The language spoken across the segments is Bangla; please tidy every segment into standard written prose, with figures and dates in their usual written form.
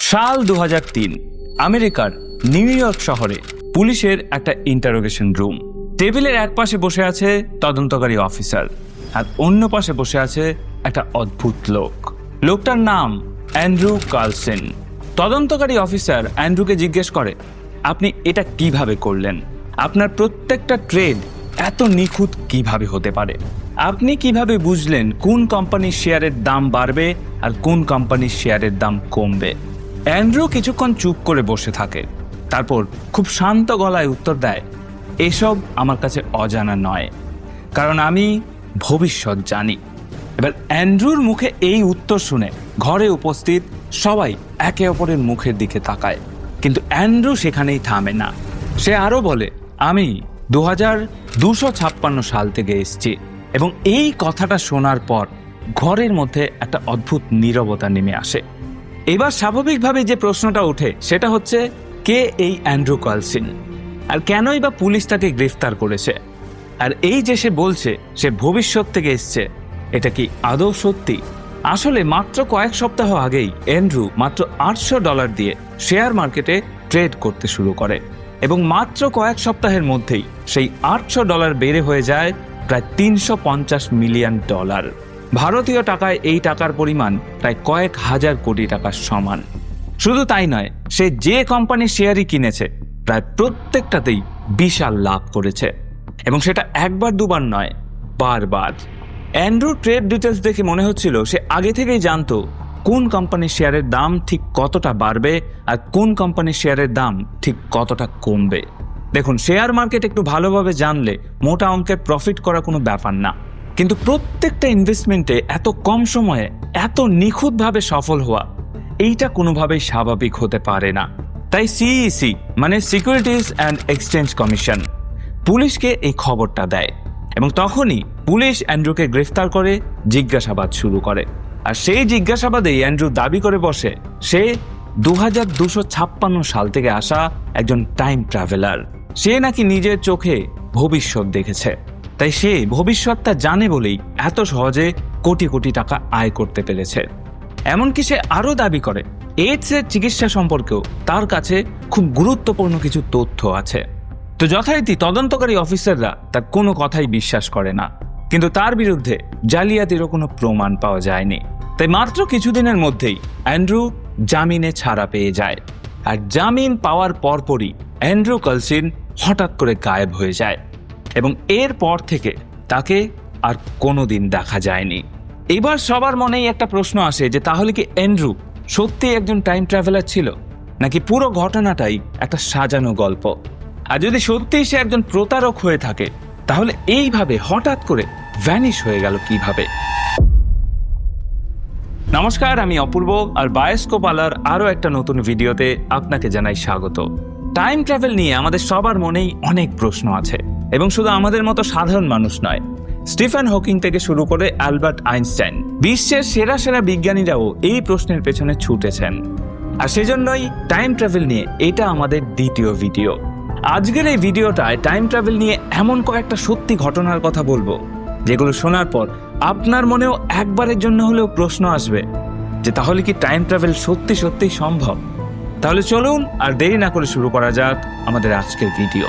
সাল 2003 আমেরিকার নিউ ইয়র্ক শহরে পুলিশের একটা ইন্টারোগেশন রুম। টেবিলের এক পাশে বসে আছে তদন্তকারী অফিসার, আর অন্য পাশে বসে আছে একটা অদ্ভুত লোক। লোকটার নাম অ্যান্ড্রু কার্লসন। তদন্তকারী অফিসার অ্যান্ড্রুকে জিজ্ঞেস করে, আপনি এটা কিভাবে করলেন? আপনার প্রত্যেকটা ট্রেড এত নিখুঁত কিভাবে হতে পারে? আপনি কিভাবে বুঝলেন কোন কোম্পানির শেয়ারের দাম বাড়বে আর কোন কোম্পানির শেয়ারের দাম কমবে? অ্যান্ড্রু কিছুক্ষণ চুপ করে বসে থাকে, তারপর খুব শান্ত গলায় উত্তর দেয়, এসব আমার কাছে অজানা নয়, কারণ আমি ভবিষ্যৎ জানি। এবার অ্যান্ড্রুর মুখে এই উত্তর শুনে ঘরে উপস্থিত সবাই একে অপরের মুখের দিকে তাকায়, কিন্তু অ্যান্ড্রু সেখানেই থামে না। সে আরও বলে, আমি 2256 সাল থেকে এসেছি। এবং এই কথাটা শোনার পর ঘরের মধ্যে একটা অদ্ভুত নীরবতা নেমে আসে। এবার স্বাভাবিকভাবে যে প্রশ্নটা ওঠে সেটা হচ্ছে, কে এই অ্যান্ড্রু কার্লসন, আর কেনই বা পুলিশ তাকে গ্রেফতার করেছে? আর এই যে সে বলছে সে ভবিষ্যৎ থেকে এসছে, এটা কি আদৌ সত্যি? আসলে মাত্র কয়েক সপ্তাহ আগেই অ্যান্ড্রু মাত্র $800 দিয়ে শেয়ার মার্কেটে ট্রেড করতে শুরু করে, এবং মাত্র কয়েক সপ্তাহের মধ্যেই সেই $800 বেড়ে হয়ে যায় প্রায় $350 মিলিয়ন। ভারতীয় টাকায় এই টাকার পরিমাণ প্রায় কয়েক হাজার কোটি টাকার সমান। শুধু তাই নয়, সে যে কোম্পানির শেয়ারই কিনেছে প্রায় প্রত্যেকটাতেই বিশাল লাভ করেছে, এবং সেটা একবার দুবার নয়, বারবার। অ্যান্ড্রু ট্রেড ডিটেলস দেখে মনে হচ্ছিল সে আগে থেকেই জানতো কোন কোম্পানির শেয়ারের দাম ঠিক কতটা বাড়বে আর কোন কোম্পানির শেয়ারের দাম ঠিক কতটা কমবে। দেখুন, শেয়ার মার্কেট একটু ভালোভাবে জানলে মোটা অঙ্কের প্রফিট করা কোনো ব্যাপার না, কিন্তু প্রত্যেকটা ইনভেস্টমেন্টে এত কম সময়ে এত নিখুঁতভাবে সফল হওয়া, এইটা কোনোভাবেই স্বাভাবিক হতে পারে না। তাই সিইসি মানে সিকিউরিটিজ অ্যান্ড এক্সচেঞ্জ কমিশন পুলিশকে এই খবরটা দেয়, এবং তখনই পুলিশ অ্যান্ড্রুকে গ্রেফতার করে জিজ্ঞাসাবাদ শুরু করে। আর সেই জিজ্ঞাসাবাদেই অ্যান্ড্রু দাবি করে বসে সে 2256 সাল থেকে আসা একজন টাইম ট্রাভেলার। সে নাকি নিজের চোখে ভবিষ্যৎ দেখেছে, তাই সে ভবিষ্যৎটা জানে বলেই এত সহজে কোটি কোটি টাকা আয় করতে পেরেছে। এমনকি সে আরও দাবি করে এইডসের চিকিৎসা সম্পর্কেও তার কাছে খুব গুরুত্বপূর্ণ কিছু তথ্য আছে। তো যথারীতি তদন্তকারী অফিসাররা তার কোনো কথাই বিশ্বাস করে না, কিন্তু তার বিরুদ্ধে জালিয়াতিরও কোনো প্রমাণ পাওয়া যায়নি। তাই মাত্র কিছুদিনের মধ্যেই অ্যান্ড্রু জামিনে ছাড়া পেয়ে যায়, আর জামিন পাওয়ার পরপরই অ্যান্ড্রু কার্লসন হঠাৎ করে গায়েব হয়ে যায়, এবং এরপর থেকে তাকে আর কোনোদিন দেখা যায়নি। এবার সবার মনেই একটা প্রশ্ন আসে যে তাহলে কি অ্যান্ড্রু সত্যি একজন টাইম ট্রাভেলার ছিল, নাকি পুরো ঘটনাটাই একটা সাজানো গল্প? আর যদি সত্যিই সে একজন প্রতারক হয়ে থাকে, তাহলে এইভাবে হঠাৎ করে ভ্যানিশ হয়ে গেল কিভাবে? নমস্কার, আমি অপূর্ব, আর বায়োস্কোপ আলার আরও একটা নতুন ভিডিওতে আপনাকে জানাই স্বাগত। টাইম ট্রাভেল নিয়ে আমাদের সবার মনেই অনেক প্রশ্ন আছে, এবং শুধু আমাদের মতো সাধারণ মানুষ নয়, স্টিফেন হকিং থেকে শুরু করে অ্যালবার্ট আইনস্টাইন, বিশ্বের সেরা সেরা বিজ্ঞানীরাও এই প্রশ্নের পেছনে ছুটেছেন। আর সেজন্যই টাইম ট্রাভেল নিয়ে এটা আমাদের দ্বিতীয় ভিডিও। আজকের এই ভিডিওটায় টাইম ট্রাভেল নিয়ে এমন কয়েকটা সত্যি ঘটনার কথা বলবো, যেগুলো শোনার পর আপনার মনেও একবারের জন্য হলেও প্রশ্ন আসবে যে তাহলে কি টাইম ট্রাভেল সত্যি সত্যি সম্ভব? তাহলে চলুন আর দেরি না করে শুরু করা যাক আমাদের আজকের ভিডিও।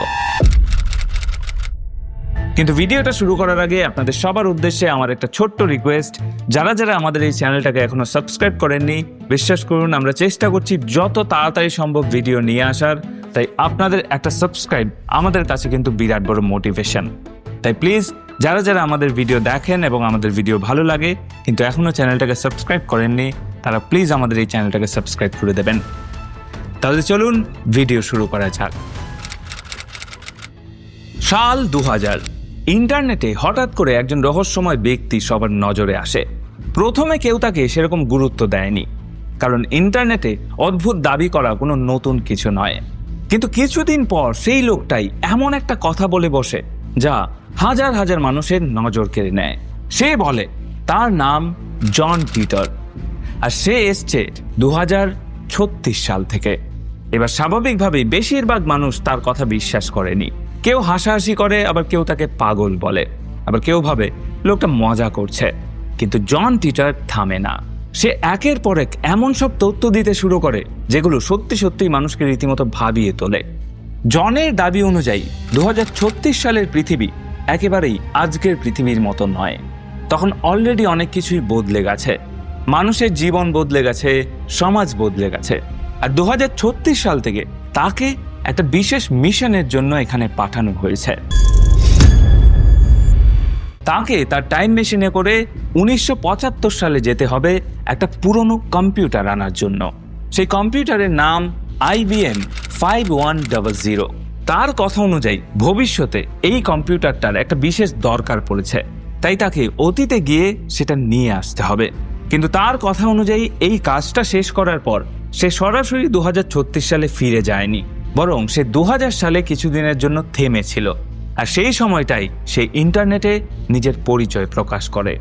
কিন্তু ভিডিওটা শুরু করার আগে আপনাদের সবার উদ্দেশ্যে আমার একটা ছোট্ট রিকোয়েস্ট, যারা যারা আমাদের এই চ্যানেলটাকে এখনো সাবস্ক্রাইব করেননি, বিশ্বাস করুন আমরা চেষ্টা করছি যত তাড়াতাড়ি সম্ভব ভিডিও নিয়ে আসার, তাই আপনাদের একটা সাবস্ক্রাইব আমাদের কাছে কিন্তু বিরাট বড় মোটিভেশন। তাই প্লিজ যারা যারা আমাদের ভিডিও দেখেন এবং আমাদের ভিডিও ভালো লাগে কিন্তু এখনো চ্যানেলটাকে সাবস্ক্রাইব করেননি, তারা প্লিজ আমাদের এই চ্যানেলটাকে সাবস্ক্রাইব করে দেবেন। তাহলে চলুন ভিডিও শুরু করা যাক। সাল 2000, ইন্টারনেটে হঠাৎ করে একজন রহস্যময় ব্যক্তি সবার নজরে আসে। প্রথমে কেউ তাকে সেরকম গুরুত্ব দেয়নি, কারণ ইন্টারনেটে অদ্ভুত দাবি করা কোনো নতুন কিছু নয়। কিন্তু কিছুদিন পর সেই লোকটাই এমন একটা কথা বলে বসে যা হাজার হাজার মানুষের নজর কেড়ে নেয়। সে বলে তার নাম জন টিটার, আর সে এসছে 2036 সাল থেকে। এবার স্বাভাবিকভাবেই বেশিরভাগ মানুষ তার কথা বিশ্বাস করেনি। কেউ হাসাহাসি করে, আবার কেউ তাকে পাগল বলে, আবার কেউ ভাবে লোকটা মজা করছে। কিন্তু জন টিটার থামে না। সে একের পর এক এমন সব তথ্য দিতে শুরু করে যেগুলো সত্যি সত্যি মানুষকে রীতিমতো ভাবিয়ে তোলে। জনের দাবি অনুযায়ী 2036 সালের পৃথিবী একেবারেই আজকের পৃথিবীর মতো নয়। তখন অলরেডি অনেক কিছুই বদলে গেছে, মানুষের জীবন বদলে গেছে, সমাজ বদলে গেছে। আর 2036 সাল থেকে তাকে একটা বিশেষ মিশনের জন্য এখানে পাঠানো হয়েছে। তাকে তার টাইম মেশিনে করে 1975 সালে যেতে হবে একটা পুরনো কম্পিউটার আনার জন্য। সেই কম্পিউটারের নাম IBM 5100। তার কথা অনুযায়ী ভবিষ্যতে এই কম্পিউটারটার একটা বিশেষ দরকার পড়েছে, তাই তাকে অতীতে গিয়ে সেটা নিয়ে আসতে হবে। কিন্তু তার কথা অনুযায়ী এই কাজটা শেষ করার পর সে সরাসরি 2036 সালে ফিরে যায়নি, বরং সে 2000 সালে কিছুদিনের জন্য থেমেছিল। আর সেই সময়টাই সে ইন্টারনেটে নিজের পরিচয় প্রকাশ করে।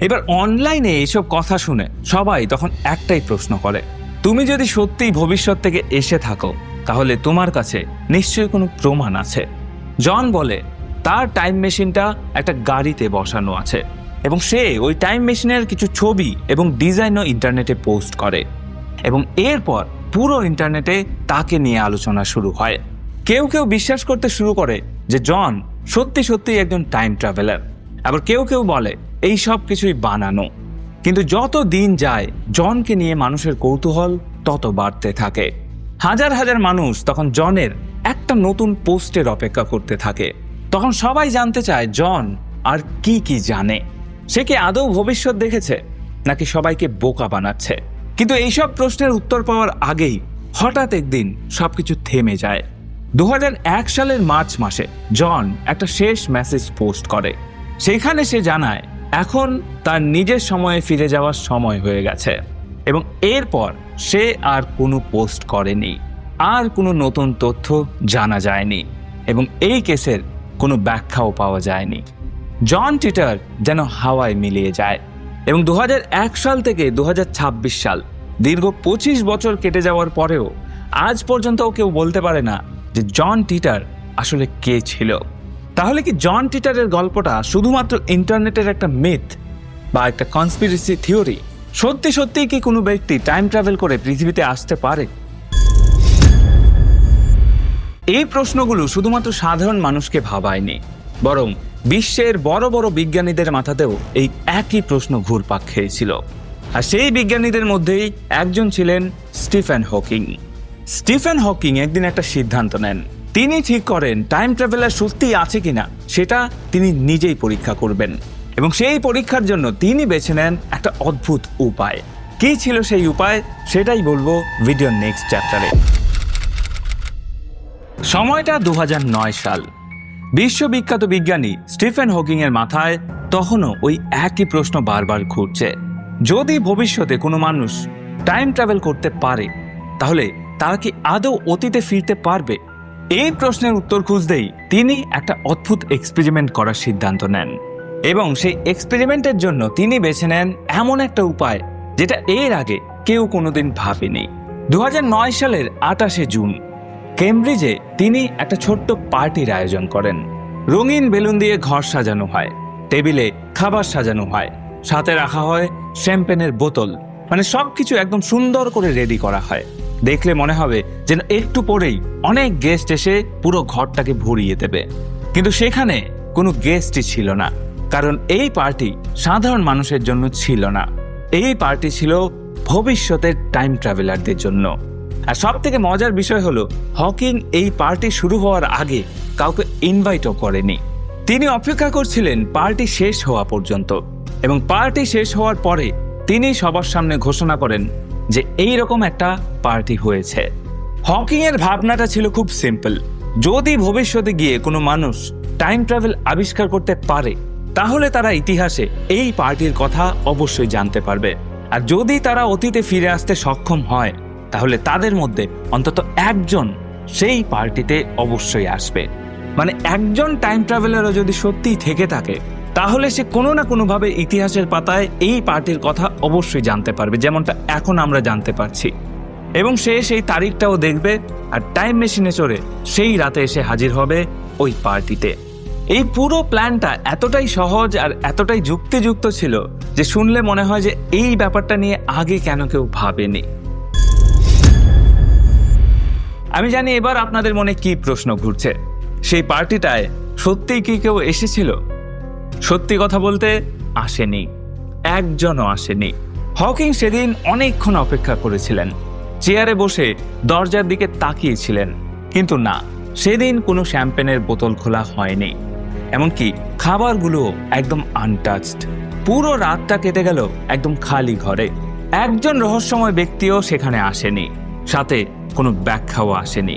এবার অনলাইনে এইসব কথা শুনে সবাই তখন একটাই প্রশ্ন করে, তুমি যদি সত্যিই ভবিষ্যৎ থেকে এসে থাকো তাহলে তোমার কাছে নিশ্চয়ই কোনো প্রমাণ আছে। জন বলে তার টাইম মেশিনটা একটা গাড়িতে বসানো আছে এবং সে ওই টাইম মেশিনের কিছু ছবি এবং ডিজাইনও ইন্টারনেটে পোস্ট করে এবং এরপর পুরো ইন্টারনেটে তাকে নিয়ে আলোচনা শুরু হয়। কেউ কেউ বিশ্বাস করতে শুরু করে যে জন সত্যি সত্যি একজন টাইম ট্রাভেলার, আবার কেউ কেউ বলে এই সব কিছুই বানানো। কিন্তু যত দিন যায় জনকে নিয়ে মানুষের কৌতূহল তত বাড়তে থাকে। হাজার হাজার মানুষ তখন জনের একটা নতুন পোস্টের অপেক্ষা করতে থাকে। তখন সবাই জানতে চায় জন আর কি কি জানে, সে কি আদৌ ভবিষ্যৎ দেখেছে নাকি সবাইকে বোকা বানাচ্ছে। কিন্তু এইসব প্রশ্নের উত্তর পাওয়ার আগেই হঠাৎ একদিন সবকিছু থেমে যায়। 2001 সালের মার্চ মাসে জন একটা শেষ মেসেজ পোস্ট করে। সেখানে সে জানায় এখন তার নিজের সময়ে ফিরে যাওয়ার সময় হয়ে গেছে এবং এরপর সে আর কোনো পোস্ট করেনি, আর কোনো নতুন তথ্য জানা যায়নি এবং এই কেসের কোনো ব্যাখ্যাও পাওয়া যায়নি। জন টিটার যেন হাওয়ায় মিলিয়ে যায় এবং 2001 সাল থেকে 2026 সাল দীর্ঘ 25 বছর কেটে যাওয়ার পরেও আজ পর্যন্ত কেউ বলতে পারে না যে জন টিটার আসলে কে ছিল। তাহলে কি জন টিটারের গল্পটা শুধুমাত্র ইন্টারনেটের একটা মিথ বা একটা কনস্পিরেসি থিওরি? সত্যি সত্যি কি কোনো ব্যক্তি টাইম ট্রাভেল করে পৃথিবীতে আসতে পারে? এই প্রশ্নগুলো শুধুমাত্র সাধারণ মানুষকে ভাবায়নি, বরং বিশ্বের বড় বড় বিজ্ঞানীদের মাথাতেও এই একই প্রশ্ন ঘুরপাক খেয়েছিল। আর সেই বিজ্ঞানীদের মধ্যেই একজন ছিলেন স্টিফেন হকিং। স্টিফেন হকিং একদিন একটা সিদ্ধান্ত নেন। তিনি ঠিক করেন টাইম ট্রাভেলার সত্যিই আছে কিনা সেটা তিনি নিজেই পরীক্ষা করবেন এবং সেই পরীক্ষার জন্য তিনি বেছে নেন একটা অদ্ভুত উপায়। কি ছিল সেই উপায় সেটাই বলবো ভিডিওর নেক্সট চ্যাপ্টারে। সময়টা 2009 সাল। বিশ্ববিখ্যাত বিজ্ঞানী স্টিফেন হকিং এর মাথায় তখনও ওই একই প্রশ্ন বারবার ঘুরছে, যদি ভবিষ্যতে কোনো মানুষ টাইম ট্রাভেল করতে পারে তাহলে তারা কি আদৌ অতীতে ফিরতে পারবে? এই প্রশ্নের উত্তর খুঁজতেই তিনি একটা অদ্ভুত এক্সপেরিমেন্ট করার সিদ্ধান্ত নেন এবং সেই এক্সপেরিমেন্টের জন্য তিনি বেছে নেন এমন একটা উপায় যেটা এর আগে কেউ কোনোদিন ভাবেনি। 2009 সালের 28শে জুন কেমব্রিজে তিনি একটা ছোট্ট পার্টির আয়োজন করেন। রঙিন বেলুন দিয়ে ঘর সাজানো হয়, টেবিলে খাবার সাজানো হয়, সাথে রাখা হয় শ্যাম্পেনের বোতল, মানে সবকিছু একদম সুন্দর করে রেডি করা হয়। দেখলে মনে হবে যেন একটু পরেই অনেক গেস্ট এসে পুরো ঘরটাকে ভরিয়ে দেবে। কিন্তু সেখানে কোনো গেস্টই ছিল না, কারণ এই পার্টি সাধারণ মানুষের জন্য ছিল না। এই পার্টি ছিল ভবিষ্যতের টাইম ট্রাভেলারদের জন্য। আর সব থেকে মজার বিষয় হলো হকিং এই পার্টি শুরু হওয়ার আগে কাউকে ইনভাইটও করেনি। তিনি অপেক্ষা করছিলেন পার্টি শেষ হওয়া পর্যন্ত এবং পার্টি শেষ হওয়ার পরে তিনি সবার সামনে ঘোষণা করেন যে এই রকম একটা পার্টি হয়েছে। হকিং এর ভাবনাটা ছিল খুব সিম্পল, যদি ভবিষ্যতে গিয়ে কোনো মানুষ টাইম ট্রাভেল আবিষ্কার করতে পারে তাহলে তারা ইতিহাসে এই পার্টির কথা অবশ্যই জানতে পারবে, আর যদি তারা অতীতে ফিরে আসতে সক্ষম হয় তাহলে তাদের মধ্যে অন্তত একজন সেই পার্টিতে অবশ্যই আসবে। মানে একজন টাইম ট্রাভেলারও যদি সত্যিই থেকে থাকে তাহলে সে কোনো না কোনোভাবে ইতিহাসের পাতায় এই পার্টির কথা অবশ্যই জানতে পারবে, যেমনটা এখন আমরা জানতে পারছি। এবং সে সেই তারিখটাও দেখবে আর টাইম মেশিনে চড়ে সেই রাতে এসে হাজির হবে ওই পার্টিতে। এই পুরো প্ল্যানটা এতটাই সহজ আর এতটাই যুক্তিযুক্ত ছিল যে শুনলে মনে হয় যে এই ব্যাপারটা নিয়ে আগে কেন কেউ ভাবেনি। আমি জানি এবার আপনাদের মনে কি প্রশ্ন ঘুরছে, সেই পার্টিটায় সত্যিই কি কেউ এসেছিল? সত্যি কথা বলতে আসেনি, একজনও আসেনি। হকিং সেদিন অনেকক্ষণ অপেক্ষা করেছিলেন, চেয়ারে বসে দরজার দিকে তাকিয়েছিলেন, কিন্তু না, সেদিন কোনো শ্যাম্পেনের বোতল খোলা হয়নি। এমনকি খাবারগুলো একদম আনটাচড। পুরো রাতটা কেটে গেল একদম খালি ঘরে। একজন রহস্যময় ব্যক্তিও সেখানে আসেনি, সাথে কোনো ব্যাখ্যাও আসেনি।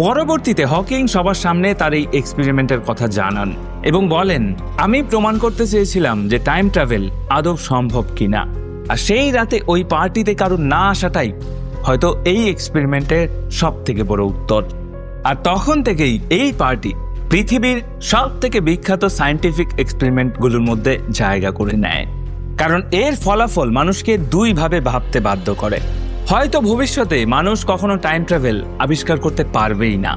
পরবর্তীতে হকিং সবার সামনে তার এই এক্সপেরিমেন্টের কথা জানান এবং বলেন, আমি প্রমাণ করতে চেয়েছিলাম যে টাইম ট্রাভেল আদৌ সম্ভব কিনা। আর সেই রাতে ওই পার্টিতে কারোর না আসাটাই হয়তো এই এক্সপেরিমেন্টের সব থেকে বড় উত্তর। আর তখন থেকেই এই পার্টি পৃথিবীর সব থেকে বিখ্যাত সায়েন্টিফিক এক্সপেরিমেন্টগুলোর মধ্যে জায়গা করে নেয়। কারণ এর ফলাফল মানুষকে দুইভাবে ভাবতে বাধ্য করে। হয়তো ভবিষ্যতে মানুষ কখনো টাইম ট্রাভেল আবিষ্কার করতে পারবেই না,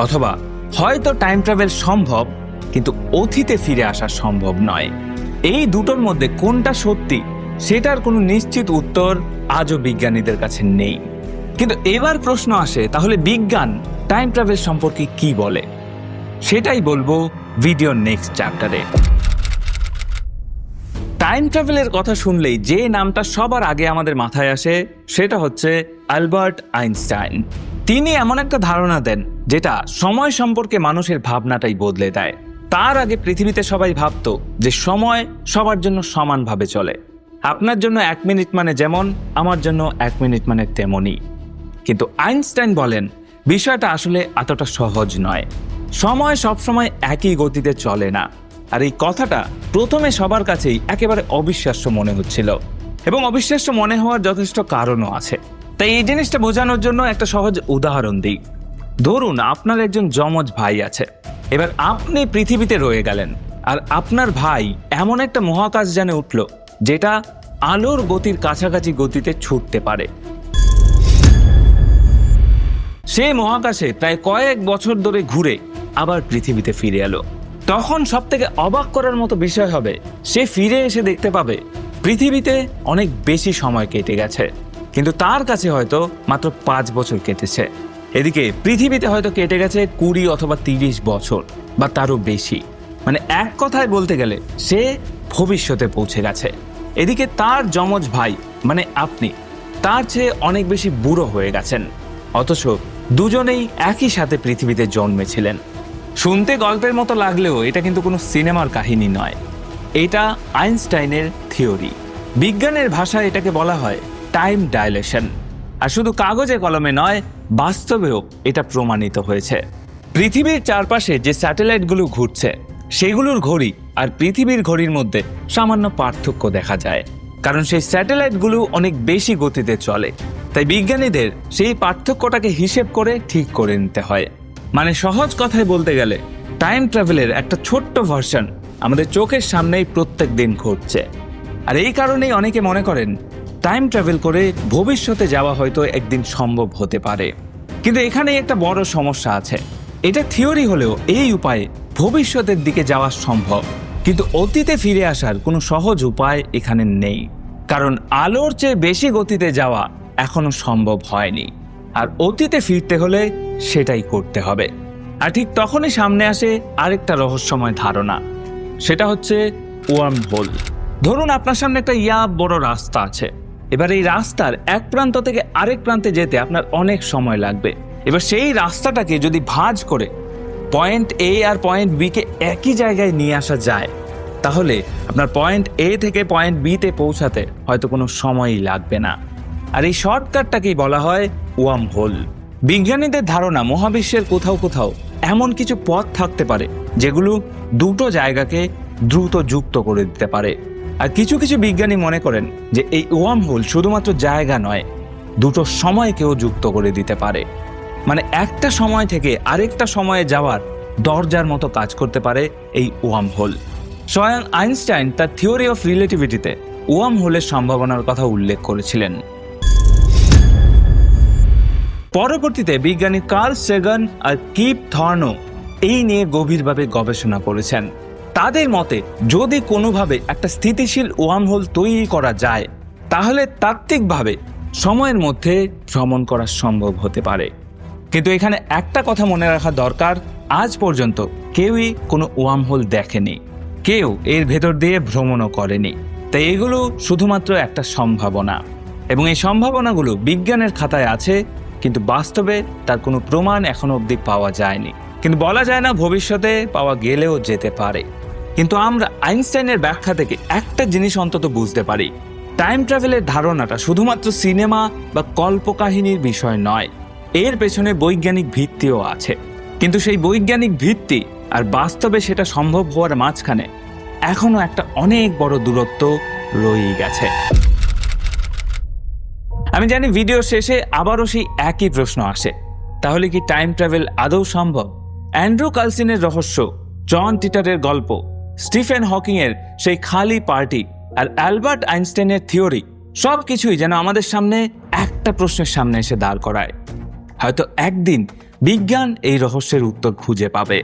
অথবা হয়তো টাইম ট্রাভেল সম্ভব কিন্তু অতীতে ফিরে আসা সম্ভব নয়। এই দুটোর মধ্যে কোনটা সত্যি সেটার কোনো নিশ্চিত উত্তর আজও বিজ্ঞানীদের কাছে নেই। কিন্তু এবার প্রশ্ন আসে, তাহলে বিজ্ঞান টাইম ট্রাভেল সম্পর্কে কি বলে? সেটাই বলবো ভিডিওর নেক্সট চ্যাপ্টারে। টাইম ট্রাভেলের কথা শুনলেই যে নামটা সবার আগে আমাদের মাথায় আসে সেটা হচ্ছে অ্যালবার্ট আইনস্টাইন। তিনি এমন একটা ধারণা দেন যেটা সময় সম্পর্কে মানুষের ভাবনাটাই বদলে দেয়। তার আগে পৃথিবীতে সবাই ভাবতো যে সময় সবার জন্য সমানভাবে চলে। আপনার জন্য 1 মিনিট মানে যেমন, আমার জন্য 1 মিনিট মানে তেমনই। কিন্তু আইনস্টাইন বলেন বিষয়টা আসলে এতটা সহজ নয়। সময় সবসময় একই গতিতে চলে না। আর এই কথাটা প্রথমে সবার কাছেই একেবারে অবিশ্বাস্য মনে হচ্ছিল, এবং অবিশ্বাস্য মনে হওয়ার যথেষ্ট কারণও আছে। তাই এই জিনিসটা বোঝানোর জন্য একটা সহজ উদাহরণ দিই। ধরুন আপনার একজন যমজ ভাই আছে। এবার আপনি পৃথিবীতে রয়ে গেলেন, আর আপনার ভাই এমন একটা মহাকাশযানে উঠল যেটা আলোর গতির কাছাকাছি গতিতে ছুটতে পারে। সে মহাকাশে প্রায় কয়েক বছর ধরে ঘুরে আবার পৃথিবীতে ফিরে এলো। তখন সব থেকে অবাক করার মতো বিষয় হবে, সে ফিরে এসে দেখতে পাবে পৃথিবীতে অনেক বেশি সময় কেটে গেছে, কিন্তু তার কাছে হয়তো মাত্র 5 বছর কেটেছে। এদিকে পৃথিবীতে হয়তো কেটে গেছে 20 অথবা 30 বছর বা তারও বেশি। মানে এক কথায় বলতে গেলে সে ভবিষ্যতে পৌঁছে গেছে। এদিকে তার যমজ ভাই মানে আপনি তার চেয়ে অনেক বেশি বুড়ো হয়ে গেছেন, অথচ দুজনেই একই সাথে পৃথিবীতে জন্মেছিলেন। শুনতে গল্পের মতো লাগলেও এটা কিন্তু কোনো সিনেমার কাহিনী নয়, এটা আইনস্টাইনের থিওরি। বিজ্ঞানের ভাষায় এটাকে বলা হয় টাইম ডাইলেশন। আর শুধু কাগজে কলমে নয়, বাস্তবেও এটা প্রমাণিত হয়েছে। পৃথিবীর চারপাশে যে স্যাটেলাইটগুলো ঘুরছে সেগুলোর ঘড়ি আর পৃথিবীর ঘড়ির মধ্যে সামান্য পার্থক্য দেখা যায়, কারণ সেই স্যাটেলাইটগুলো অনেক বেশি গতিতে চলে। তাই বিজ্ঞানীদের সেই পার্থক্যটাকে হিসেব করে ঠিক করে নিতে হয়। মানে সহজ কথায় বলতে গেলে টাইম ট্রাভেলের একটা ছোট্ট ভার্সন আমাদের চোখের সামনেই প্রত্যেক দিন ঘটছে। আর এই কারণেই অনেকে মনে করেন টাইম ট্রাভেল করে ভবিষ্যতে যাওয়া হয়তো একদিন সম্ভব হতে পারে। কিন্তু এখানে একটা বড় সমস্যা আছে। এটা থিওরি হলেও এই উপায়ে ভবিষ্যতের দিকে যাওয়া সম্ভব, কিন্তু অতীতে ফিরে আসার কোনো সহজ উপায় এখানে নেই। কারণ আলোর চেয়ে বেশি গতিতে যাওয়া এখনো সম্ভব হয়নি, আর অতীতে ফিরতে হলে সেটাই করতে হবে। আর ঠিক তখনই সামনে আসে আরেকটা রহস্যময় ধারণা, সেটা হচ্ছে ওয়ার্ম হোল। ধরুন আপনার সামনে একটা বড় রাস্তা আছে। এবার এই রাস্তার এক প্রান্ত থেকে আরেক প্রান্তে যেতে আপনার অনেক সময় লাগবে। এবার সেই রাস্তাটাকে যদি ভাঁজ করে পয়েন্ট এ আর পয়েন্ট বি কে একই জায়গায় নিয়ে আসা যায়, তাহলে আপনার পয়েন্ট এ থেকে পয়েন্ট বি তে পৌঁছাতে হয়তো কোনো সময়ই লাগবে না। আর এই শর্টকাটটাকেই বলা হয় ওয়ার্ম হোল। বিজ্ঞানীদের ধারণা মহাবিশ্বের কোথাও কোথাও এমন কিছু পথ থাকতে পারে যেগুলো দুটো জায়গাকে দ্রুত যুক্ত করে দিতে পারে। আর কিছু কিছু বিজ্ঞানী মনে করেন যে এই ওয়ার্ম হোল শুধুমাত্র জায়গা নয়, দুটো সময়কেও যুক্ত করে দিতে পারে। মানে একটা সময় থেকে আরেকটা সময়ে যাওয়ার দরজার মতো কাজ করতে পারে এই ওয়ার্ম হোল। স্বয়ং আইনস্টাইন তার থিওরি অফ রিলেটিভিটিতে ওয়ার্ম হোলের সম্ভাবনার কথা উল্লেখ করেছিলেন। পরবর্তীতে বিজ্ঞানী কার্ল সেগান আর কিপ থর্নো এই নিয়ে গভীরভাবে গবেষণা করেছেন। তাদের মতে যদি কোনোভাবে একটা স্থিতিশীল ওয়ার্মহোল তৈরি করা যায় তাহলে তাত্ত্বিকভাবে সময়ের মধ্যে ভ্রমণ করা সম্ভব হতে পারে। কিন্তু এখানে একটা কথা মনে রাখা দরকার, আজ পর্যন্ত কেউই কোনো ওয়ার্মহোল দেখেনি, কেউ এর ভেতর দিয়ে ভ্রমণও করেনি। তাই এগুলো শুধুমাত্র একটা সম্ভাবনা, এবং এই সম্ভাবনাগুলো বিজ্ঞানের খাতায় আছে, কিন্তু বাস্তবে তার কোনো প্রমাণ এখনো অবধি পাওয়া যায়নি। কিন্তু বলা যায় না ভবিষ্যতে পাওয়া গেলেও যেতে পারে। কিন্তু আমরা আইনস্টাইনের ব্যাখ্যা থেকে একটা জিনিস অন্তত বুঝতে পারি, টাইম ট্রাভেলের ধারণাটা শুধুমাত্র সিনেমা বা কল্পকাহিনীর বিষয় নয়, এর পেছনে বৈজ্ঞানিক ভিত্তিও আছে। কিন্তু সেই বৈজ্ঞানিক ভিত্তি আর বাস্তবে সেটা সম্ভব হওয়ার মাঝখানে এখনো একটা অনেক বড় দূরত্ব রয়ে গেছে। আমি জানি ভিডিও শেষে আবারও সেই একই প্রশ্ন আসে, তাহলে কি টাইম ট্রাভেল আদৌ সম্ভব? অ্যান্ড্রু কালসিনের রহস্য, জন টিটারের গল্প, স্টিফেন হকিং এর সেই খালি পার্টি আর অ্যালবার্ট আইনস্টাইনের থিওরি সব কিছুই যেন আমাদের সামনে একটা প্রশ্নের সামনে এসে দাঁড় করায়। হয়তো একদিন বিজ্ঞান এই রহস্যের উত্তর খুঁজে পাবে,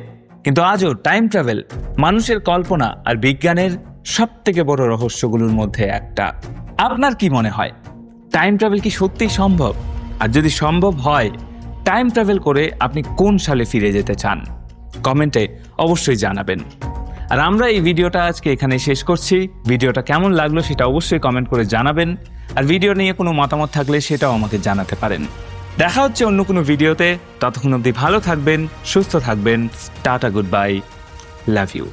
কিন্তু আজও টাইম ট্রাভেল মানুষের কল্পনা আর বিজ্ঞানের সবথেকে বড় রহস্যগুলোর মধ্যে একটা। আপনার কি মনে হয়, টাইম ট্রাভেল কি সত্যিই সম্ভব? আর যদি সম্ভব হয়, টাইম ট্রাভেল করে আপনি কোন সালে ফিরে যেতে চান? কমেন্টে অবশ্যই জানাবেন। আর আমরা এই ভিডিওটা আজকে এখানে শেষ করছি। ভিডিওটা কেমন লাগলো সেটা অবশ্যই কমেন্ট করে জানাবেন, আর ভিডিও নিয়ে কোনো মতামত থাকলে সেটাও আমাকে জানাতে পারেন। দেখা হচ্ছে অন্য কোনো ভিডিওতে। ততক্ষণ অবধি ভালো থাকবেন, সুস্থ থাকবেন। Tata, good bye, love you.